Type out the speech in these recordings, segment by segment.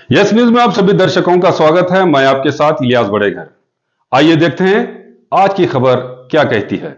Yes news में आप सभी दर्शकों का स्वागत है। मैं आपके साथ इलियास बड़ेघर। आइए देखते हैं आज की खबर क्या कहती है।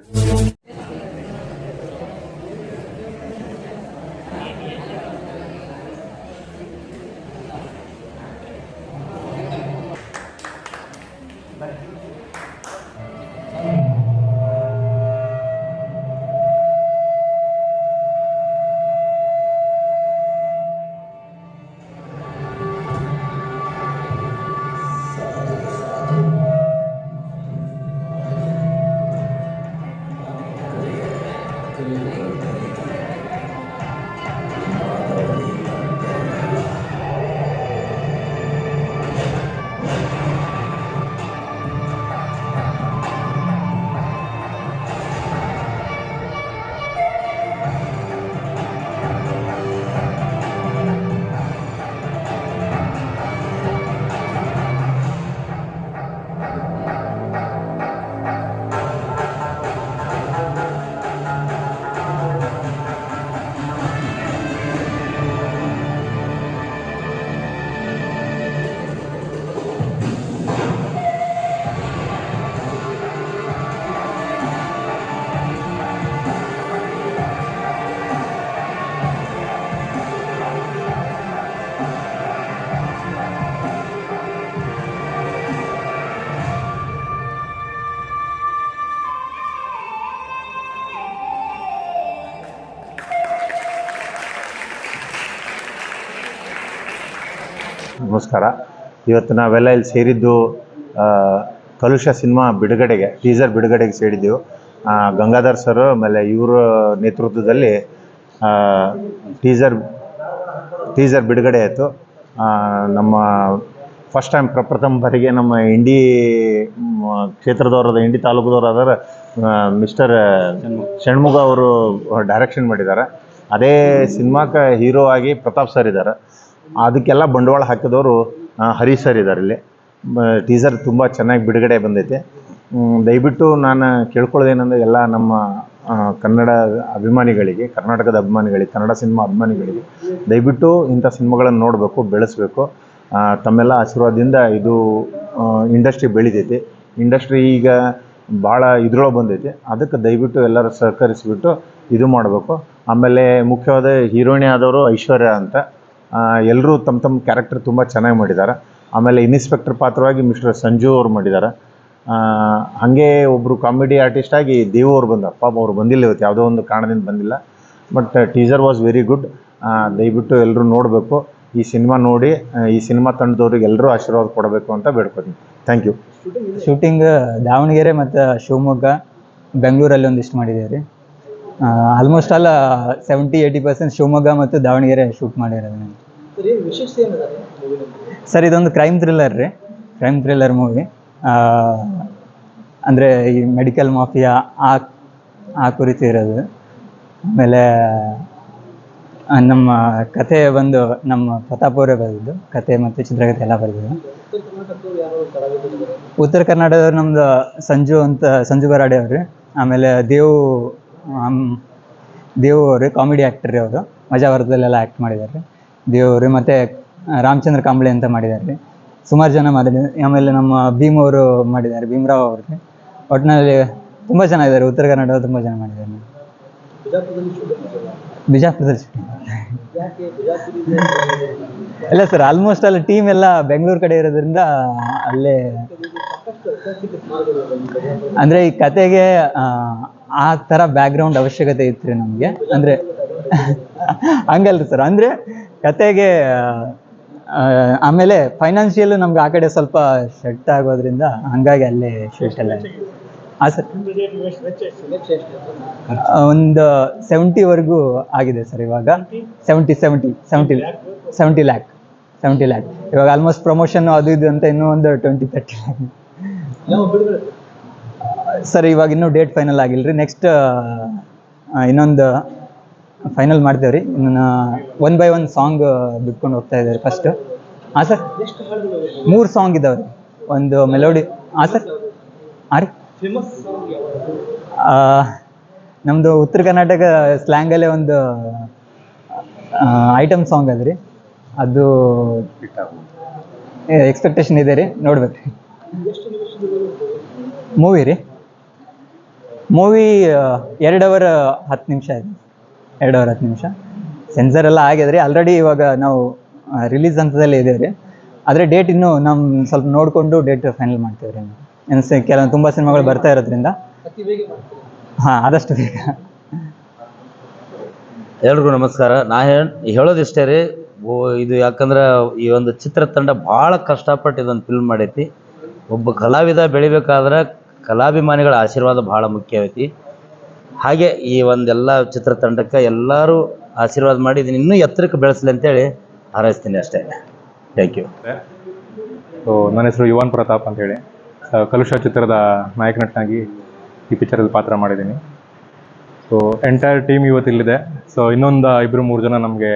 ನಮಸ್ಕಾರ. ಇವತ್ತು ನಾವೆಲ್ಲ ಇಲ್ಲಿ ಸೇರಿದ್ದು ಕಲುಷ ಸಿನಿಮಾ ಬಿಡುಗಡೆಗೆ, ಟೀಸರ್ ಬಿಡುಗಡೆಗೆ ಸೇರಿದ್ದೆವು. ಗಂಗಾಧರ್ ಸರ್ ಆಮೇಲೆ ಇವರ ನೇತೃತ್ವದಲ್ಲಿ ಟೀಸರ್ ಬಿಡುಗಡೆ ಆಯಿತು. ನಮ್ಮ ಫಸ್ಟ್ ಟೈಮ್ ಪ್ರಪ್ರಥಮ ಬಾರಿಗೆ ನಮ್ಮ ಇಂಡಿ ಕ್ಷೇತ್ರದವರಾದ, ಇಂಡಿ ತಾಲೂಕದವರಾದ ಮಿಸ್ಟರ್ ಷಣ್ಮುಗ ಅವರು ಡೈರೆಕ್ಷನ್ ಮಾಡಿದ್ದಾರೆ. ಅದೇ ಸಿನಿಮಾಕ್ಕೆ ಹೀರೋ ಆಗಿ ಪ್ರತಾಪ್ ಸರ್ ಇದ್ದಾರೆ. ಅದಕ್ಕೆಲ್ಲ ಬಂಡವಾಳ ಹಾಕಿದವರು ಹರೀಶ್ ಸರ್ ಇದ್ದಾರೆ. ಇಲ್ಲಿ ಟೀಸರ್ ತುಂಬ ಚೆನ್ನಾಗಿ ಬಿಡುಗಡೆ ಬಂದೈತೆ. ದಯವಿಟ್ಟು ನಾನು ಕೇಳ್ಕೊಳ್ಳೋದೇನೆಂದರೆ, ಎಲ್ಲ ನಮ್ಮ ಕನ್ನಡ ಅಭಿಮಾನಿಗಳಿಗೆ, ಕರ್ನಾಟಕದ ಅಭಿಮಾನಿಗಳಿಗೆ, ಕನ್ನಡ ಸಿನಿಮಾ ಅಭಿಮಾನಿಗಳಿಗೆ ದಯವಿಟ್ಟು ಇಂಥ ಸಿನಿಮಾಗಳನ್ನು ನೋಡಬೇಕು, ಬೆಳೆಸಬೇಕು. ತಮ್ಮೆಲ್ಲ ಆಶೀರ್ವಾದದಿಂದ ಇದು ಇಂಡಸ್ಟ್ರಿ ಬೆಳಿತೈತಿ. ಇಂಡಸ್ಟ್ರಿ ಈಗ ಭಾಳ ಇದ್ರೊಳಗೆ ಬಂದೈತಿ. ಅದಕ್ಕೆ ದಯವಿಟ್ಟು ಎಲ್ಲರೂ ಸಹಕರಿಸಿಬಿಟ್ಟು ಇದು ಮಾಡಬೇಕು. ಆಮೇಲೆ ಮುಖ್ಯವಾದ ಹೀರೋಯಿನಿ ಆದವರು ಐಶ್ವರ್ಯ ಅಂತ. ಎಲ್ಲರೂ ತಮ್ಮ ತಮ್ಮ ಕ್ಯಾರೆಕ್ಟರ್ ತುಂಬ ಚೆನ್ನಾಗಿ ಮಾಡಿದ್ದಾರೆ. ಆಮೇಲೆ ಇನ್ಸ್ಪೆಕ್ಟರ್ ಪಾತ್ರವಾಗಿ ಮಿಸ್ಟರ್ ಸಂಜು ಅವರು ಮಾಡಿದ್ದಾರೆ. ಹಾಗೆ ಒಬ್ಬರು ಕಾಮಿಡಿ ಆರ್ಟಿಸ್ಟ್ ಆಗಿ ದೇವು ಅವ್ರು ಬಂದ. ಪಾಪ ಅವ್ರು ಬಂದಿಲ್ಲ, ಇವತ್ತು ಯಾವುದೋ ಒಂದು ಕಾರಣದಿಂದ ಬಂದಿಲ್ಲ. But teaser was very good. ದಯವಿಟ್ಟು ಎಲ್ಲರೂ ನೋಡಬೇಕು. ಈ ಸಿನಿಮಾ ನೋಡಿ ಈ ಸಿನಿಮಾ ತಂಡದವ್ರಿಗೆ ಎಲ್ಲರೂ ಆಶೀರ್ವಾದ ಕೊಡಬೇಕು ಅಂತ ಬೇಡ್ಕೊತೀನಿ. Thank you. ಶೂಟಿಂಗ್ ದಾವಣಗೆರೆ ಮತ್ತು ಶಿವಮೊಗ್ಗ, ಬೆಂಗಳೂರಲ್ಲಿ ಒಂದಿಷ್ಟು ಮಾಡಿದ್ದೀವಿ ರೀ. ಆಲ್ಮೋಸ್ಟ್ ಆಲ್ 70-80% ಶಿವಮೊಗ್ಗ ಮತ್ತು ದಾವಣಗೆರೆ ಶೂಟ್ ಮಾಡಿರೋದು ನಾನು. ಸರ್, ಇದೊಂದು ಕ್ರೈಮ್ ಥ್ರಿಲ್ಲರ್ ರೀ. Crime thriller movie. ಅಂದರೆ ಈ ಮೆಡಿಕಲ್ ಮಾಫಿಯಾ ಆ ಕುರಿತು ಇರೋದು. ಆಮೇಲೆ ನಮ್ಮ ಕತೆ ಬಂದು ನಮ್ಮ ಪ್ರತಾಪ್ ಅವರೇ ಬರೆದಿದ್ದು ಕತೆ ಮತ್ತು ಚಿತ್ರಕಥೆ ಎಲ್ಲ ಬರೆದಿದ್ದು. ಉತ್ತರ ಕರ್ನಾಟಕದವ್ರು ನಮ್ಮದು ಸಂಜು ಬರಾಡೆ ಅವ್ರಿ. ಆಮೇಲೆ ದೇವು ಅವರು ಕಾಮಿಡಿ ಆ್ಯಕ್ಟರ್ ರೀ. ಅವರು ಮಜಾವರದಲ್ಲೆಲ್ಲ ಆ್ಯಕ್ಟ್ ಮಾಡಿದ್ದಾರೆ. ದೇವ್ ಅವರು ಮತ್ತು ರಾಮಚಂದ್ರ ಕಾಂಬ್ಳೆ ಅಂತ ಮಾಡಿದ್ದಾರೆ ರೀ. ಸುಮಾರು ಜನ ಮಾಡಿದ್ದಾರೆ. ಆಮೇಲೆ ನಮ್ಮ ಭೀಮ್ ಅವರು ಮಾಡಿದ್ದಾರೆ, ಭೀಮರಾವ್ ಅವ್ರಿಗೆ. ಒಟ್ಟಿನಲ್ಲಿ ತುಂಬ ಚೆನ್ನಾಗಿದ್ದಾರೆ. ಉತ್ತರ ಕನ್ನಡ ತುಂಬ ಜನ ಮಾಡಿದ್ದಾರೆ. ಬಿಜಾಪುರದಲ್ಲಿ ಇಲ್ಲ ಸರ್, ಆಲ್ಮೋಸ್ಟ್ ಅಲ್ಲಿ ಟೀಮ್ ಎಲ್ಲ ಬೆಂಗಳೂರು ಕಡೆ ಇರೋದ್ರಿಂದ ಅಲ್ಲೇ. ಅಂದರೆ ಈ ಕತೆಗೆ ಆ ಥರ ಬ್ಯಾಕ್ಗ್ರೌಂಡ್ ಅವಶ್ಯಕತೆ ಇತ್ತು ರೀ ನಮಗೆ. ಅಂದರೆ ಹಂಗಲ್ರಿ ಸರ್, ಅಂದರೆ ಕತೆಗೆ ಆಮೇಲೆ ಫೈನಾನ್ಷಿಯಲ್ ನಮ್ಗೆ ಆ ಕಡೆ ಸ್ವಲ್ಪ ಸೆಟ್ ಆಗೋದ್ರಿಂದ ಹಂಗಾಗಿ ಅಲ್ಲೇ ಶೂಟ್ ಎಲ್ಲ. ಹಾಂ ಸರ್, ಒಂದು 70ವರೆಗೂ ಆಗಿದೆ ಸರ್. ಇವಾಗ 70 ಲ್ಯಾಕ್. ಇವಾಗ ಆಲ್ಮೋಸ್ಟ್ ಪ್ರಮೋಷನ್ ಅದು ಇದು ಅಂತ ಇನ್ನೂ ಒಂದು 20-30 ಲ್ಯಾಕ್ ಸರ್. ಇವಾಗ ಇನ್ನೂ ಡೇಟ್ ಫೈನಲ್ ಆಗಿಲ್ಲ ರೀ. ನೆಕ್ಸ್ಟ್ ಇನ್ನೊಂದು ಫೈನಲ್ ಮಾಡ್ತೇವೆ ರೀ. ಇನ್ನು 1 by 1 ಸಾಂಗ್ ಬಿಟ್ಕೊಂಡು ಹೋಗ್ತಾ ಇದ್ದಾರೆ ಫಸ್ಟ್. ಹಾಂ ಸರ್, 3 ಸಾಂಗ್ ಇದ್ದಾವೆ ರೀ. ಒಂದು ಮೆಲೋಡಿ. ಹಾಂ ಸರ್. ಹಾಂ ರೀ, ನಮ್ಮದು ಉತ್ತರ ಕರ್ನಾಟಕ ಸ್ಲ್ಯಾಂಗಲ್ಲೇ ಒಂದು ಐಟಮ್ ಸಾಂಗ್ ಅದ ರೀ. ಅದು ಎಕ್ಸ್ಪೆಕ್ಟೇಷನ್ ಇದೆ ರೀ, ನೋಡ್ಬೇಕು. ಮೂವಿ ರೀ, ಮೂವಿ 2 ಅವರ್ 10 ನಿಮಿಷ ಇದೆ. 2 ಅವರ್ 10 ನಿಮಿಷ. ಸೆನ್ಸರ್ ಎಲ್ಲ ಆಗ್ಯದ್ರಿ ಆಲ್ರೆಡಿ. ಇವಾಗ ನಾವು ರಿಲೀಸ್ ಹಂತದಲ್ಲಿ ಇದ್ದೇವೆ ರೀ. ಆದರೆ ಡೇಟ್ ಇನ್ನೂ ನಮ್ಮ ಸ್ವಲ್ಪ ನೋಡಿಕೊಂಡು ಡೇಟ್ ಫೈನಲ್ ಮಾಡ್ತೇವೆ ರೀ. ಕೆಲವೊಂದು ತುಂಬ ಸಿನಿಮಾಗಳು ಬರ್ತಾ ಇರೋದ್ರಿಂದ ಹಾಂ, ಆದಷ್ಟು ಬೇಗ. ಎಲ್ರಿಗೂ ನಮಸ್ಕಾರ. ನಾ ಹೇಳೋದಿಷ್ಟೇ ರೀ, ಇದು ಯಾಕಂದ್ರೆ ಈ ಒಂದು ಚಿತ್ರತಂಡ ಭಾಳ ಕಷ್ಟಪಟ್ಟು ಇದೊಂದು ಫಿಲ್ಮ್ ಮಾಡೈತಿ. ಒಬ್ಬ ಕಲಾವಿದ ಬೆಳಿಬೇಕಾದ್ರೆ ಕಲಾಭಿಮಾನಿಗಳ ಆಶೀರ್ವಾದ ಭಾಳ ಮುಖ್ಯ ಐತಿ. ಹಾಗೆ ಈ ಒಂದೆಲ್ಲ ಚಿತ್ರತಂಡಕ್ಕೆ ಎಲ್ಲರೂ ಆಶೀರ್ವಾದ ಮಾಡಿ ಇದನ್ನ ಇನ್ನೂ ಎತ್ತರಕ್ಕೆ ಬೆಳೆಸಲಿ ಅಂತೇಳಿ ಹಾರೈಸ್ತೀನಿ ಅಷ್ಟೇ. Thank you. ಸೊ ನನ್ನ ಹೆಸರು ಯುವನ್ ಪ್ರತಾಪ್ ಅಂತೇಳಿ, ಕಲುಷ ಚಿತ್ರದ ನಾಯಕ ನಟನಾಗಿ ಈ ಪಿಕ್ಚರಲ್ಲಿ ಪಾತ್ರ ಮಾಡಿದ್ದೀನಿ. ಸೊ ಎಂಟೈರ್ ಟೀಮ್ ಇವತ್ತು ಇಲ್ಲಿದೆ. ಸೊ ಇನ್ನೊಂದು 2-3 ಜನ ನಮಗೆ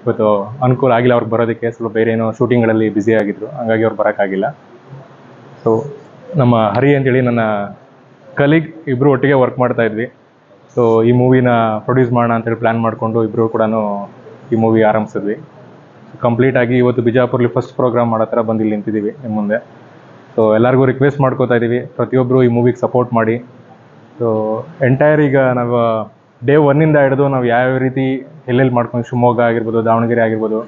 ಇವತ್ತು ಅನುಕೂಲ ಆಗಿಲ್ಲ ಅವ್ರಿಗೆ ಬರೋದಕ್ಕೆ. ಸ್ವಲ್ಪ ಬೇರೆ ಏನೋ ಶೂಟಿಂಗ್ಗಳಲ್ಲಿ ಬ್ಯುಸಿ ಆಗಿದ್ರು, ಹಂಗಾಗಿ ಅವ್ರು ಬರೋಕ್ಕಾಗಿಲ್ಲ. ಸೊ ನಮ್ಮ ಹರಿ ಅಂತೇಳಿ ನನ್ನ ಕಲೀಗ್, ಇಬ್ಬರು ಒಟ್ಟಿಗೆ ವರ್ಕ್ ಮಾಡ್ತಾ ಇದ್ವಿ. ಸೊ ಈ ಮೂವಿನ ಪ್ರೊಡ್ಯೂಸ್ ಮಾಡೋಣ ಅಂತೇಳಿ ಪ್ಲ್ಯಾನ್ ಮಾಡಿಕೊಂಡು ಇಬ್ಬರು ಕೂಡ ಈ ಮೂವಿ ಆರಂಭಿಸಿದ್ವಿ. ಕಂಪ್ಲೀಟಾಗಿ ಇವತ್ತು ಬಿಜಾಪುರಲ್ಲಿ ಫಸ್ಟ್ ಪ್ರೋಗ್ರಾಮ್ ಮಾಡೋ ಥರ ಬಂದು ಇಲ್ಲಿ ನಿಂತಿದ್ದೀವಿ ನಿಮ್ಮ ಮುಂದೆ. ಸೊ ಎಲ್ಲರಿಗೂ ರಿಕ್ವೆಸ್ಟ್ ಮಾಡ್ಕೋತಾ ಇದ್ದೀವಿ, ಪ್ರತಿಯೊಬ್ಬರು ಈ ಮೂವಿಗೆ ಸಪೋರ್ಟ್ ಮಾಡಿ. ಸೊ ಎಂಟೈರ್ ಈಗ ನಾವು ಡೇ 1 ಹಿಡಿದು ನಾವು ಯಾವ್ಯಾವ ರೀತಿ ಎಲ್ಲೆಲ್ಲಿ ಮಾಡ್ಕೊಂಡು, ಶಿವಮೊಗ್ಗ ಆಗಿರ್ಬೋದು, ದಾವಣಗೆರೆ ಆಗಿರ್ಬೋದು,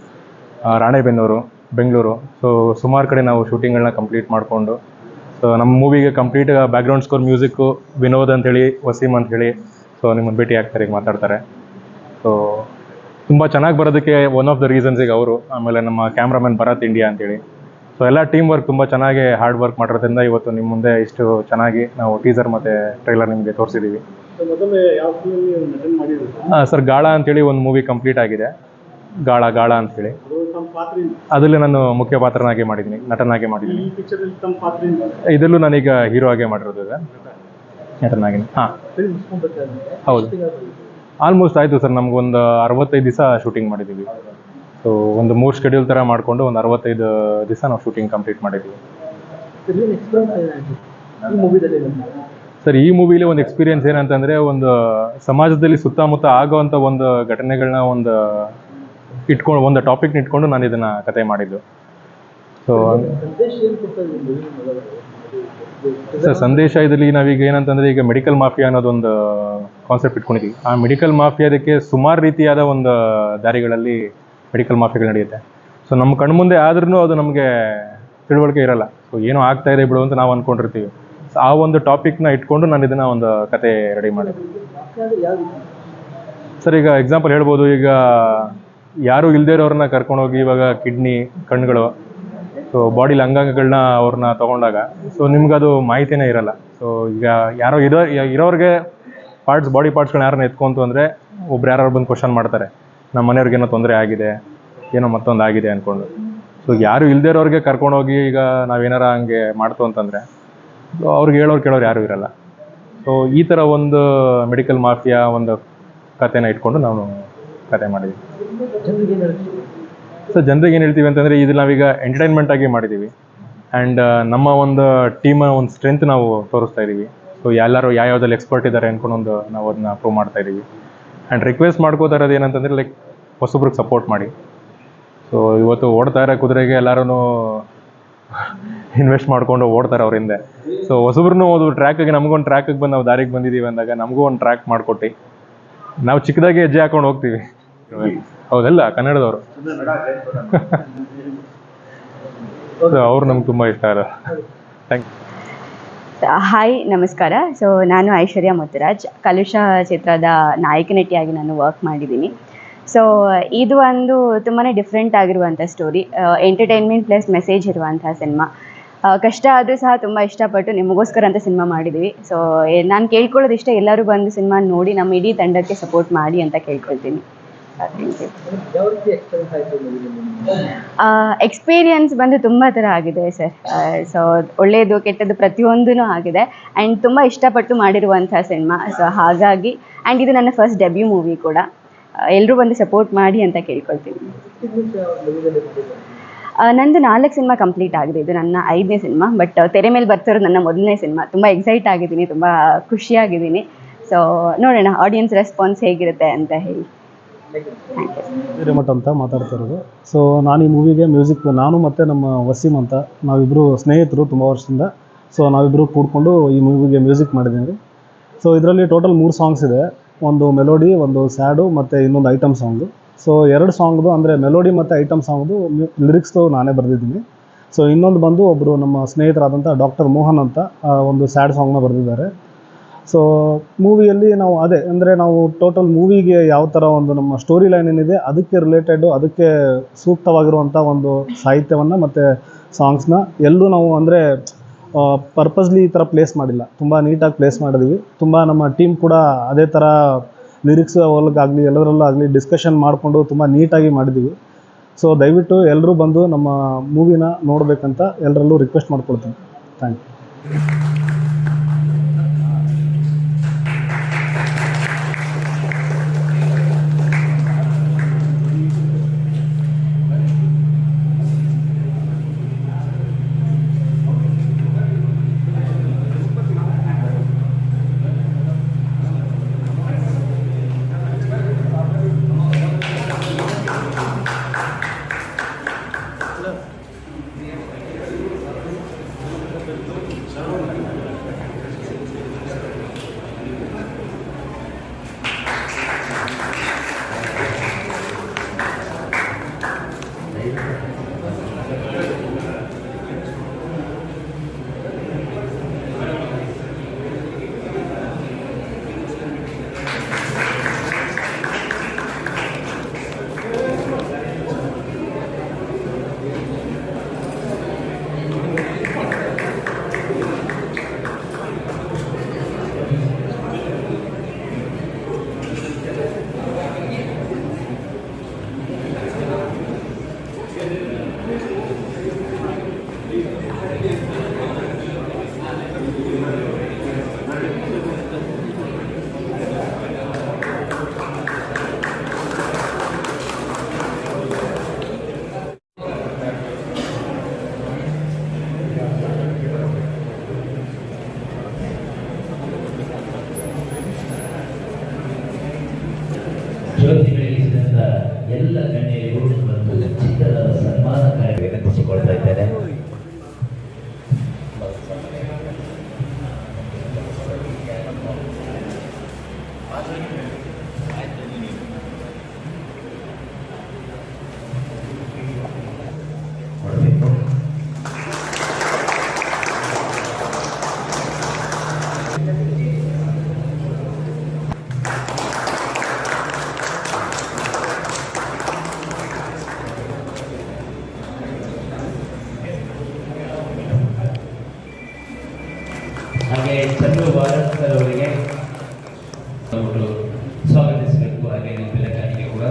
ರಾಣೆಬೆನ್ನೂರು, ಬೆಂಗಳೂರು, ಸೊ ಸುಮಾರು ಕಡೆ ನಾವು ಶೂಟಿಂಗ್ಗಳನ್ನ ಕಂಪ್ಲೀಟ್ ಮಾಡಿಕೊಂಡು, ಸೊ ನಮ್ಮ ಮೂವಿಗೆ complete background score music Vinod ಅಂಥೇಳಿ, ವಸೀಮ್ ಅಂಥೇಳಿ, ಸೊ ನಿಮ್ಮನ್ನು ಭೇಟಿ ಆಗ್ತಾರೆ, ಈಗ ಮಾತಾಡ್ತಾರೆ. ಸೊ ತುಂಬ ಚೆನ್ನಾಗಿ ಬರೋದಕ್ಕೆ ಒನ್ ಆಫ್ ದ ರೀಸನ್ಸ್ ಈಗ ಅವರು. ಆಮೇಲೆ ನಮ್ಮ ಕ್ಯಾಮ್ರಾಮನ್ ಭರತ್ ಇಂಡಿಯಾ ಅಂತೇಳಿ. ಸೊ ಎಲ್ಲ ಟೀಮ್ ವರ್ಕ್ ತುಂಬ ಚೆನ್ನಾಗಿ ಹಾರ್ಡ್ ವರ್ಕ್ ಮಾಡಿರೋದ್ರಿಂದ ಇವತ್ತು ನಿಮ್ಮ ಮುಂದೆ ಇಷ್ಟು ಚೆನ್ನಾಗಿ ನಾವು ಟೀಸರ್ ಮತ್ತು ಟ್ರೈಲರ್ ನಿಮಗೆ ತೋರಿಸಿದ್ದೀವಿ. ಸರ್, ಗಾಳ ಅಂತೇಳಿ ಒಂದು ಮೂವಿ ಕಂಪ್ಲೀಟ್ ಆಗಿದೆ, ಗಾಳ ಅಂಥೇಳಿ. ಅದರಲ್ಲಿ ನಾನು ಮುಖ್ಯ ಪಾತ್ರನಾಗಿ ಮಾಡಿದ್ದೀನಿ, ನಟನಾಗಿ ಮಾಡಿದ್ದೀನಿ. ಇದರಲ್ಲೂ ನಾನೀಗ ಹೀರೋ ಆಗೇ ಮಾಡಿರೋದು ಇದೆ, ನಟನಾಗಿ. ಹಾಂ, ಹೌದು, ಆಲ್ಮೋಸ್ಟ್ ಆಯಿತು ಸರ್. ನಮಗೊಂದು 65 ದಿವಸ ಶೂಟಿಂಗ್ ಮಾಡಿದ್ದೀವಿ. ಸೊ ಒಂದು 3 ಶೆಡ್ಯೂಲ್ ಥರ ಮಾಡಿಕೊಂಡು ಒಂದು 65 ದಿವಸ ನಾವು ಶೂಟಿಂಗ್ ಕಂಪ್ಲೀಟ್ ಮಾಡಿದ್ದೀವಿ. ಸರ್, ಈ ಮೂವಿಲಿ ಒಂದು ಎಕ್ಸ್ಪೀರಿಯನ್ಸ್ ಏನಂತಂದರೆ, ಒಂದು ಸಮಾಜದಲ್ಲಿ ಸುತ್ತಮುತ್ತ ಆಗೋವಂಥ ಒಂದು ಘಟನೆಗಳನ್ನ ಒಂದು ಟಾಪಿಕ್ನ ಇಟ್ಕೊಂಡು ನಾನು ಇದನ್ನು ಕತೆ ಮಾಡಿದ್ದು. ಸೊ ಸರ್, ಸಂದೇಶ ಇದರಲ್ಲಿ ನಾವೀಗ ಏನಂತಂದರೆ, ಈಗ ಮೆಡಿಕಲ್ ಮಾಫಿಯಾ ಅನ್ನೋದೊಂದು ಕಾನ್ಸೆಪ್ಟ್ ಇಟ್ಕೊಂಡಿದ್ದೀವಿ. ಆ ಮೆಡಿಕಲ್ ಮಾಫಿಯಾದಕ್ಕೆ ಸುಮಾರು ರೀತಿಯಾದ ಒಂದು ದಾರಿಗಳಲ್ಲಿ ಮೆಡಿಕಲ್ ಮಾಫಿಯಾಗಳು ನಡೆಯುತ್ತೆ. ಸೊ ನಮ್ಮ ಕಣ್ಮುಂದೆ ಆದ್ರೂ ಅದು ನಮಗೆ ತಿಳುವಳಿಕೆ ಇರಲ್ಲ. ಸೊ ಏನೋ ಆಗ್ತಾ ಇದೆ ಬಿಡು ಅಂತ ನಾವು ಅಂದ್ಕೊಂಡಿರ್ತೀವಿ. ಸೊ ಆ ಒಂದು ಟಾಪಿಕ್ನ ಇಟ್ಕೊಂಡು ನಾನು ಇದನ್ನು ಒಂದು ಕತೆ ರೆಡಿ ಮಾಡಿದ್ದೆ. ಸರ್, ಈಗ ಎಕ್ಸಾಂಪಲ್ ಹೇಳ್ಬೋದು, ಈಗ ಯಾರೂ ಇಲ್ಲದೇ ಇರೋರನ್ನ ಕರ್ಕೊಂಡೋಗಿ ಇವಾಗ ಕಿಡ್ನಿ, ಕಣ್ಣುಗಳು, ಸೊ ಬಾಡಿಲಿ ಅಂಗಾಂಗಗಳನ್ನ ಅವ್ರನ್ನ ತೊಗೊಂಡಾಗ ಸೊ ನಿಮ್ಗದು ಮಾಹಿತಿನೇ ಇರಲ್ಲ. ಸೊ ಈಗ ಯಾರೋ ಇರೋರಿಗೆ ಬಾಡಿ ಪಾರ್ಟ್ಸ್ಗಳನ್ನ ಯಾರನ್ನ ಎತ್ಕೊಂತು ಅಂದರೆ ಯಾರು ಬಂದು ಕ್ವಶನ್ ಮಾಡ್ತಾರೆ, ನಮ್ಮ ಮನೆಯವ್ರಿಗೇನೋ ತೊಂದರೆ ಆಗಿದೆ, ಏನೋ ಮತ್ತೊಂದು ಆಗಿದೆ ಅಂದ್ಕೊಂಡು. ಸೊ ಯಾರು ಇಲ್ಲದೇ ಇರೋರಿಗೆ ಕರ್ಕೊಂಡೋಗಿ ಈಗ ನಾವೇನಾರ ಹಂಗೆ ಮಾಡ್ತು ಅಂತಂದರೆ ಅವ್ರಿಗೆ ಕೇಳೋರು ಯಾರೂ ಇರಲ್ಲ. ಸೊ ಈ ಥರ ಒಂದು ಮೆಡಿಕಲ್ ಮಾಫಿಯಾ ಒಂದು ಕಥೆನ ಇಟ್ಕೊಂಡು ನಾವು ಕತೆ ಮಾಡಿದ್ವಿ. ಸೊ ಜನರಿಗೆ ಏನು ಹೇಳ್ತೀವಿ ಅಂತಂದರೆ, ಇದು ನಾವೀಗ ಎಂಟರ್ಟೈನ್ಮೆಂಟಾಗಿ ಮಾಡಿದ್ದೀವಿ. ಆ್ಯಂಡ್ ನಮ್ಮ ಒಂದು ಟೀಮ ಒಂದು ಸ್ಟ್ರೆಂತ್ ನಾವು ತೋರಿಸ್ತಾ ಇದ್ದೀವಿ. ಸೊ ಎಲ್ಲರೂ ಯಾವ್ಯಾವ್ದಲ್ಲಿ ಎಕ್ಸ್ಪರ್ಟ್ ಇದ್ದಾರೆ ಅಂದ್ಕೊಂಡು ನಾವು ಅದನ್ನ ಪ್ರೂವ್ ಮಾಡ್ತಾ ಇದ್ದೀವಿ. ಆ್ಯಂಡ್ ರಿಕ್ವೆಸ್ಟ್ ಮಾಡ್ಕೋತಾ ಇರೋದು ಏನಂತಂದರೆ, ಲೈಕ್ ಹೊಸಬ್ರಿಗೆ ಸಪೋರ್ಟ್ ಮಾಡಿ. ಸೊ ಇವತ್ತು ಓಡ್ತಾ ಇರೋ ಕುದುರೆಗೆ ಎಲ್ಲರೂ ಇನ್ವೆಸ್ಟ್ ಮಾಡ್ಕೊಂಡು ಓಡ್ತಾರೆ ಅವ್ರ ಹಿಂದೆ. ಸೊ ಹೊಸಬ್ರು ಒಂದು ಟ್ರ್ಯಾಕಿಗೆ, ನಮಗೊಂದು ಟ್ರ್ಯಾಕಿಗೆ ಬಂದು ನಾವು ದಾರಿಗೆ ಬಂದಿದ್ದೀವಿ ಅಂದಾಗ ನಮಗೂ ಒಂದು ಟ್ರ್ಯಾಕ್ ಮಾಡಿಕೊಟ್ಟು ನಾವು ಚಿಕ್ಕದಾಗಿ ಹೆಜ್ಜೆ ಹಾಕೊಂಡು ಹೋಗ್ತೀವಿ. ಹೌದಲ್ಲ, ಕನ್ನಡದವರು. ಅವ್ರು ನಮ್ಗೆ ತುಂಬ ಇಷ್ಟ ಆದ. Thank you. ಹಾಯ್, ನಮಸ್ಕಾರ. ಸೊ ನಾನು ಐಶ್ವರ್ಯ ಮುತ್ತುರಾಜ್, ಕಲುಷ ಚಿತ್ರದ ನಾಯಕ ನಟಿಯಾಗಿ ನಾನು ವರ್ಕ್ ಮಾಡಿದ್ದೀನಿ. ಸೊ ಇದು ಒಂದು ತುಂಬಾ ಡಿಫ್ರೆಂಟ್ ಆಗಿರುವಂಥ ಸ್ಟೋರಿ, ಎಂಟರ್ಟೈನ್ಮೆಂಟ್ ಪ್ಲಸ್ ಮೆಸೇಜ್ ಇರುವಂಥ ಸಿನಿಮಾ. ಕಷ್ಟ ಆದರೂ ಸಹ ತುಂಬ ಇಷ್ಟಪಟ್ಟು ನಿಮಗೋಸ್ಕರ ಅಂತ ಸಿನಿಮಾ ಮಾಡಿದ್ದೀವಿ. ಸೊ ನಾನು ಕೇಳ್ಕೊಳ್ಳೋದಿಷ್ಟ, ಎಲ್ಲರೂ ಬಂದು ಸಿನಿಮಾ ನೋಡಿ ನಮ್ಮ ಇಡೀ ತಂಡಕ್ಕೆ ಸಪೋರ್ಟ್ ಮಾಡಿ ಅಂತ ಕೇಳ್ಕೊಳ್ತೀನಿ. ಎಕ್ಸ್ಪೀರಿಯನ್ಸ್ ಬಂದು ತುಂಬ ಥರ ಆಗಿದೆ ಸರ್. ಸೊ ಒಳ್ಳೆಯದು ಕೆಟ್ಟದ್ದು ಪ್ರತಿಯೊಂದೂ ಆಗಿದೆ. ಆ್ಯಂಡ್ ತುಂಬ ಇಷ್ಟಪಟ್ಟು ಮಾಡಿರುವಂಥ ಸಿನಿಮಾ. ಸೊ ಹಾಗಾಗಿ, ಆ್ಯಂಡ್ ಇದು ನನ್ನ ಫಸ್ಟ್ ಡೆಬ್ಯೂ ಮೂವಿ ಕೂಡ. ಎಲ್ಲರೂ ಬಂದು ಸಪೋರ್ಟ್ ಮಾಡಿ ಅಂತ ಕೇಳ್ಕೊಳ್ತೀನಿ. ನಂದು 4 ಸಿನಿಮಾ ಕಂಪ್ಲೀಟ್ ಆಗಿದೆ. ಇದು ನನ್ನ 5ನೇ ಸಿನಿಮಾ. ಬಟ್ ತೆರೆ ಮೇಲೆ ಬರ್ತಿರೋದು ನನ್ನ ಮೊದಲನೇ ಸಿನಿಮಾ. ತುಂಬ ಎಕ್ಸೈಟ್ ಆಗಿದ್ದೀನಿ, ತುಂಬ ಖುಷಿಯಾಗಿದ್ದೀನಿ. ಸೊ ನೋಡೋಣ ಆಡಿಯನ್ಸ್ ರೆಸ್ಪಾನ್ಸ್ ಹೇಗಿರುತ್ತೆ ಅಂತ ಹೇಳಿ. ಹಿರೇಮಠ ಅಂತ ಮಾತಾಡ್ತಿರೋದು. ಸೊ ನಾನು ಈ ಮೂವಿಗೆ ನಾನು ಮತ್ತು ನಮ್ಮ ವಸೀಮ್ ಅಂತ ನಾವಿಬ್ಬರು ಸ್ನೇಹಿತರು ತುಂಬ ವರ್ಷದಿಂದ. ಸೊ ನಾವಿಬ್ಬರು ಕೂಡ್ಕೊಂಡು ಈ ಮೂವಿಗೆ ಮ್ಯೂಸಿಕ್ ಮಾಡಿದ್ದೀವಿ. ಸೊ ಇದರಲ್ಲಿ ಟೋಟಲ್ 3 ಸಾಂಗ್ಸ್ ಇದೆ. ಒಂದು ಮೆಲೋಡಿ, ಒಂದು ಸ್ಯಾಡು ಮತ್ತು ಇನ್ನೊಂದು ಐಟಮ್ ಸಾಂಗು. ಸೊ 2 ಸಾಂಗ್ದು ಅಂದರೆ ಮೆಲೋಡಿ ಮತ್ತು ಐಟಮ್ ಸಾಂಗ್ದು ಲಿರಿಕ್ಸ್ದು ನಾನೇ ಬರೆದಿದ್ದೀನಿ. ಸೊ ಇನ್ನೊಂದು ಬಂದು ಒಬ್ಬರು ನಮ್ಮ ಸ್ನೇಹಿತರಾದಂಥ ಡಾಕ್ಟರ್ ಮೋಹನ್ ಅಂತ ಒಂದು ಸ್ಯಾಡ್ ಸಾಂಗ್ನ ಬರೆದಿದ್ದಾರೆ. ಸೊ ಮೂವಿಯಲ್ಲಿ ನಾವು ನಾವು ಟೋಟಲ್ ಮೂವಿಗೆ ಯಾವ ಥರ ಒಂದು ನಮ್ಮ ಸ್ಟೋರಿ ಲೈನ್ ಏನಿದೆ ಅದಕ್ಕೆ ರಿಲೇಟೆಡು, ಅದಕ್ಕೆ ಸೂಕ್ತವಾಗಿರುವಂಥ ಒಂದು ಸಾಹಿತ್ಯವನ್ನು ಮತ್ತು ಸಾಂಗ್ಸ್ನ ಎಲ್ಲೂ ನಾವು ಪರ್ಪಸ್ಲಿ ಈ ಥರ ಪ್ಲೇಸ್ ಮಾಡಿಲ್ಲ. ತುಂಬ ನೀಟಾಗಿ ಪ್ಲೇಸ್ ಮಾಡಿದ್ವಿ. ತುಂಬ ನಮ್ಮ ಟೀಮ್ ಕೂಡ ಅದೇ ಥರ ಲಿರಿಕ್ಸ್ ಒಳಗಾಗಲಿ ಎಲ್ಲದರಲ್ಲೂ ಆಗಲಿ ಡಿಸ್ಕಷನ್ ಮಾಡಿಕೊಂಡು ತುಂಬ ನೀಟಾಗಿ ಮಾಡಿದ್ದೀವಿ. ಸೊ ದಯವಿಟ್ಟು ಎಲ್ಲರೂ ಬಂದು ನಮ್ಮ ಮೂವಿನ ನೋಡಬೇಕಂತ ಎಲ್ಲರಲ್ಲೂ ರಿಕ್ವೆಸ್ಟ್ ಮಾಡ್ಕೊಳ್ತೀನಿ. Thank you. ಜ್ಯೋತಿ ಬೆಳಗಿಸಿದಂಥ ಎಲ್ಲ ಗಣ್ಯರಿಗೂ ಒಂದು ಚಿತ್ರದ ಸನ್ಮಾನ ಕಾರ್ಯ ವಿನಂತಿಸಿಕೊಳ್ತಾ ಇದ್ದೇನೆ. ಹಾಗೆ ಚಂದ್ರು ಭಾರತ್ ಅವರಿಗೆ ಸ್ವಾಗತಿಸಬೇಕು. ಹಾಗೆ ಬೆಳಗಾನಿಗೆ ಕೂಡ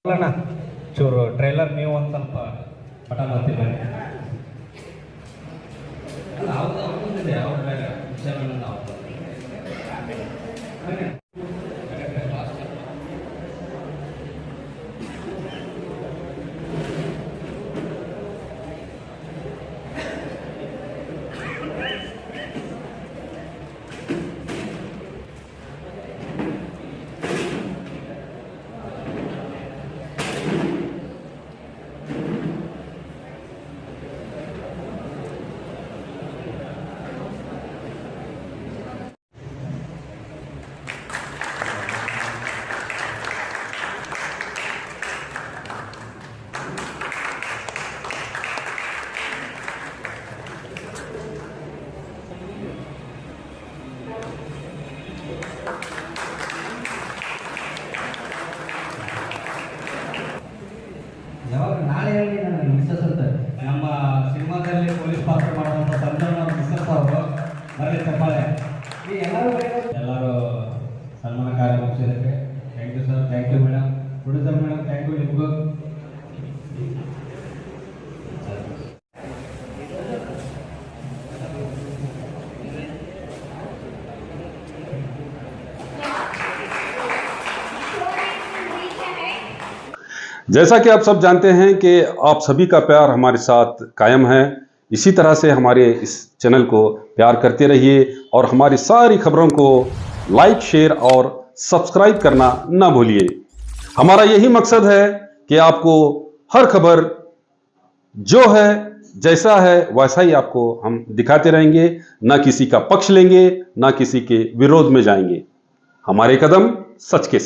ಅಲ್ಲಣ್ಣ ಚೂರು ಟ್ರೈಲರ್ ನೀವು ಒಂದು ಸ್ವಲ್ಪ ಬಟನ್ ಒತ್ತಿ ಬನ್ನಿ. ಯಾವಾಗ ನಾಳೆ ಹೇಳಿ ನನ್ನ ಮಿಸ್ಸಸ್ ಅಂತ ನಮ್ಮ ಸಿನಿಮಾದಲ್ಲಿ ಪೊಲೀಸ್ ಪಾತ್ರ ಮಾಡುವಂಥ ಸಂಜಯ್ ಮಿಸ್ಸಸ್ ಅವರು ಬರಲಿ ಚಪ್ಪಾಳೆ. ಈ ಎಲ್ಲರೂ ಸನ್ಮಾನ ಕಾರ್ಯ ಮುಗಿಸಿದ್ದಕ್ಕೆ thank you sir, thank you madam, producer madam, thank you ನಿಮಗೂ. जैसा कि आप सब जानते हैं कि आप सभी का प्यार हमारे साथ कायम है। इसी तरह से हमारे इस चैनल को प्यार करते रहिए और हमारी सारी खबरों को लाइक, शेयर और सब्सक्राइब करना ना भूलिए। हमारा यही मकसद है कि आपको हर खबर जो है जैसा है वैसा ही आपको हम दिखाते रहेंगे, ना किसी का पक्ष लेंगे, ना किसी के विरोध में जाएंगे। हमारे कदम सच के साथ।